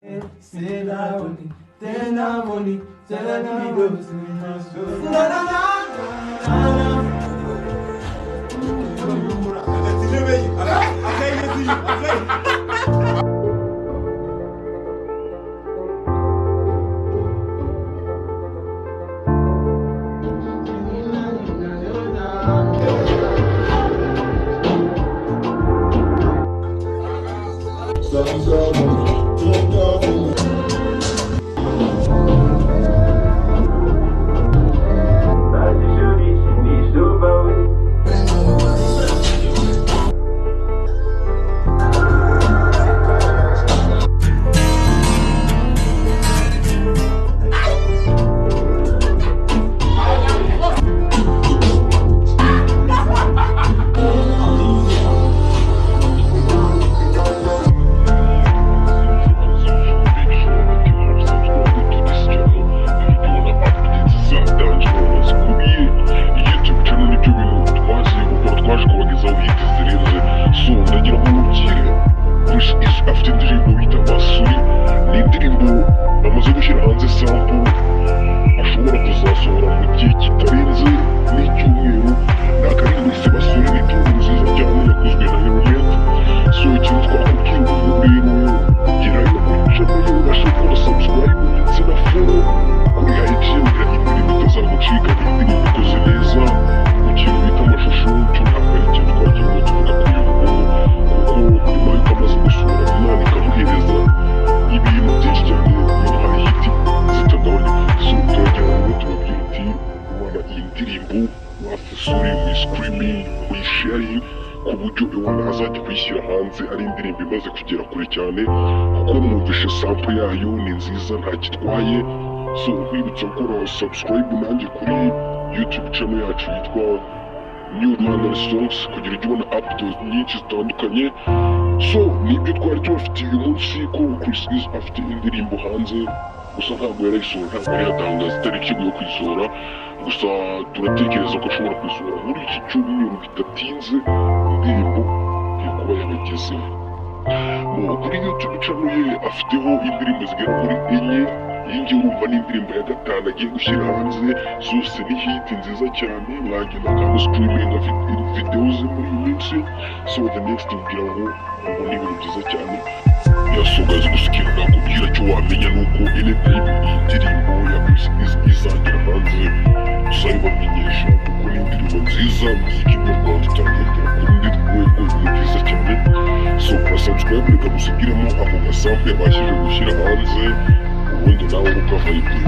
C'est la money, t'es la money, c'est la libido, c'est la na na na. Chris Eazy afite indirimbo bita sori, ni indirimbo amaze gushyira hanze sample ashobora kuzasohora mu gihe kitarenze n'icyumweru. Ni akaririmbo yise basori, ni indirimbo nziza cyane yakozwe na Element. So ikintu twakubwira ubu rero, gerayo kuri channel ubashe gukora subscribe ndetse na follow kuri IG, kugira indirimbo itazagucika. Ni indirimbo ikoze neza mu kintu bita amashusho, cyo ntabwo ari ikintu twagiye ngo tuvuga kuri ubu ngubu, kuko nyuma y'uko amaze gusura Imana ikamuhereza ibintu byinshi cyane, hari hiti zitagabanya. So turagira ngo tubabwire uti ubona iyi ndirimbo sori screaming, sharing ku buryo iwana azajya kuyishyira hanze ari indirimbo imaze kugera kure cyane, kuko mwumvishe sample yayo ni nziza nta kitwaye. So nkwibutsa gukora subscribe nanjye kuri YouTube channel yacu yitwa New Rwanda Songs kugira ujye ubona updates nyinshi zitandukanye. So nibyo twari tubafitiye uyu munsi, ko Chris Eazy afite indirimbo hanze, gusa ntabwo yarayisohora, ntabwo yari yatangaza itariki yo kuyisohora, gusa turatekereza ko ashobora kuyisohora muri iki cyumweru bidatinze. Indirimbo yo kuba yabagezeho kuri YouTube channel ye, afiteho indirimbo zigera muri enye. Iyi ngiyi urumva ni indirimbo ya gatanu agiye gushyira hanze, zose ni hit nziza cyane, mwagenda kandi streaming video ze muri iyi minsi. So the next kugira ngo ubone ibintu byiza cyane yasogaza. gusa ikintu nakubwira cyo wamenya nuko anytime iyi ndirimbo ya Chris Eazy izagera hanze tuzabibamenyesha, kuko ni indirimbo nziza, muziki nyarwanda utangiye kugera ku rundi rwego, ibintu byiza cyane. So kora subscribe, reka gusigiremo ako gasample yabashije gushyira hanze, ubundi nawe ukava ibyo.